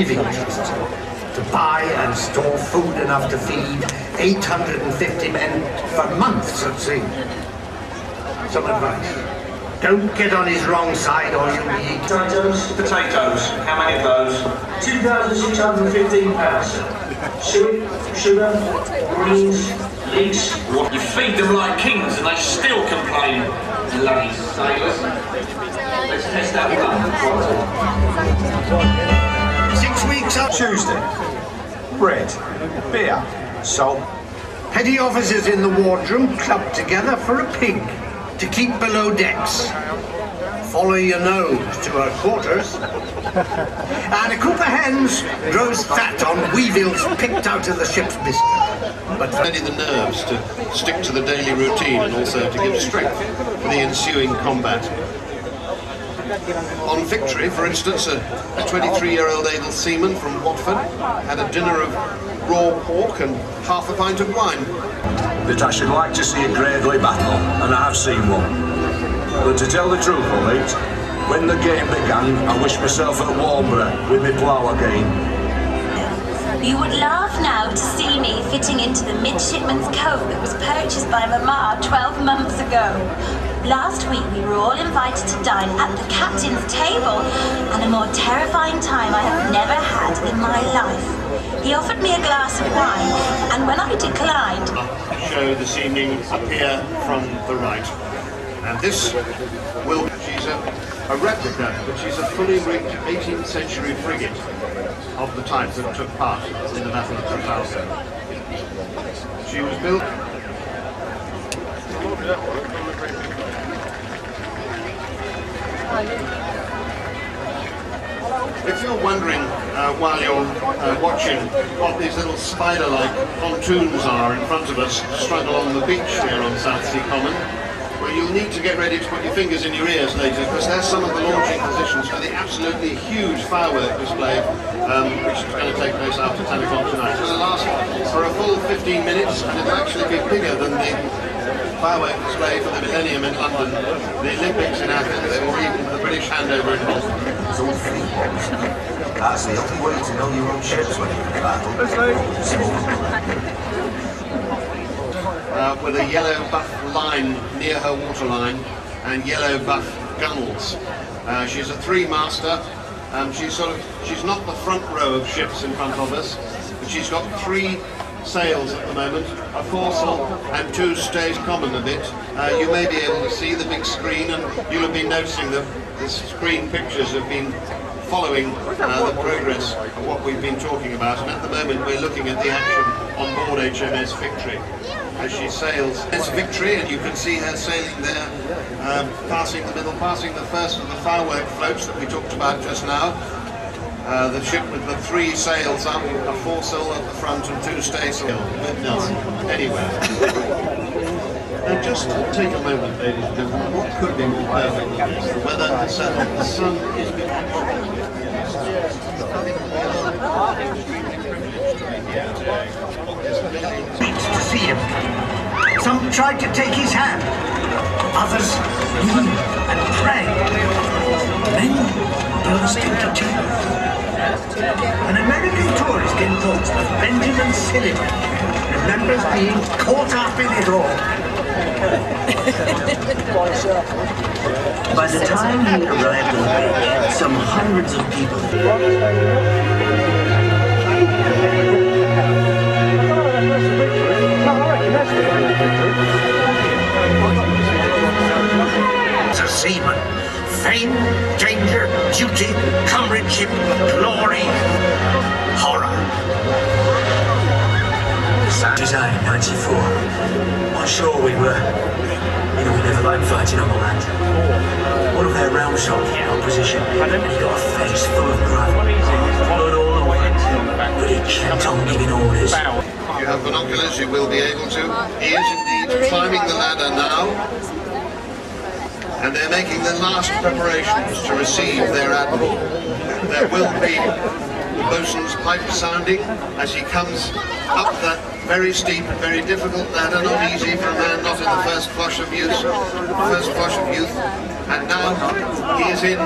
saving trust to buy and store food enough to feed 850 men for months at sea. Some advice. Don't get on his wrong side or you'll be eaten. Potatoes. How many of those? £2,615. Sugar, greens, leeks. You feed them like kings and they still complain. Bloody sailors. Let's test that one. 6 weeks up. Tuesday. Bread, beer, salt. Petty officers in the wardroom clubbed together for a pig to keep below decks. Follow your nose to her quarters. And a coop of hens grows fat on weevils picked out of the ship's biscuit. But ready the nerves to stick to the daily routine and also to give strength for the ensuing combat. On Victory, for instance, a 23-year-old able seaman from Watford had a dinner of raw pork and half a pint of wine. That I should like to see a gravely battle, and I have seen one. But to tell the truth, mate, when the game began, I wished myself at Warnborough with my plough again. You would laugh now to see me fitting into the midshipman's coat that was purchased by Mamma 12 months ago. Last week we were all invited to dine at the captain's table, and a more terrifying time I have never had in my life. He offered me a glass of wine, and when I declined... Show this evening appear from the right. And this will... She's a replica, but she's a fully rigged 18th century frigate of the type that took part in the Battle of Trafalgar. She was built... If you're wondering while you're watching what these little spider-like pontoons are in front of us strung along the beach here on Southsea Common, well, you'll need to get ready to put your fingers in your ears later, because there's some of the launching positions for the absolutely huge firework display which is going to take place after 10 o'clock tonight. It's going to last for a full 15 minutes, and it'll actually be bigger than the firework display for the Millennium in London, the Olympics in Athens, or even the British handover in Boston. It's all free. That's the only way to know your own ships when you're in battle. With a yellow buff line near her waterline and yellow buff gunnels. She's a three-master. She's not the front row of ships in front of us, but she's got 3 sails at the moment, a foresail and 2 stays common a bit. You may be able to see the big screen, and you'll have been noticing that the screen pictures have been following the progress of what we've been talking about, and at the moment we're looking at the action on board HMS Victory as she sails. It's Victory, and you can see her sailing there, passing the middle, passing the first of the firework floats that we talked about just now. The ship with the 3 sails up, a foresail at the front and 2 staysail with Nelson. Anyway, and just take a moment, ladies and gentlemen, what could be more perfect than this? The weather has settled, the sun is to see him. Some tried to take his hand, others kneeled and prayed. Then burst into tears. An American tourist in Portsmouth, Benjamin Silliman, remembers being caught up in it all. By the time he arrived on the beach, some hundreds of people... As a seaman, fame, danger, duty, comradeship, glory, horror. Design 94. On shore we were. You know, we never liked fighting on the land. One of their round shot hit our position, and he got a face full of gravel. Blood all the way. But he kept on giving orders. If you have binoculars, you will be able to. He is indeed climbing the ladder now, and they're making the last preparations to receive their admiral. There will be the boatswain's pipe sounding as he comes up that very steep and very difficult ladder, not easy for a man not in the first flush of youth. And now he is in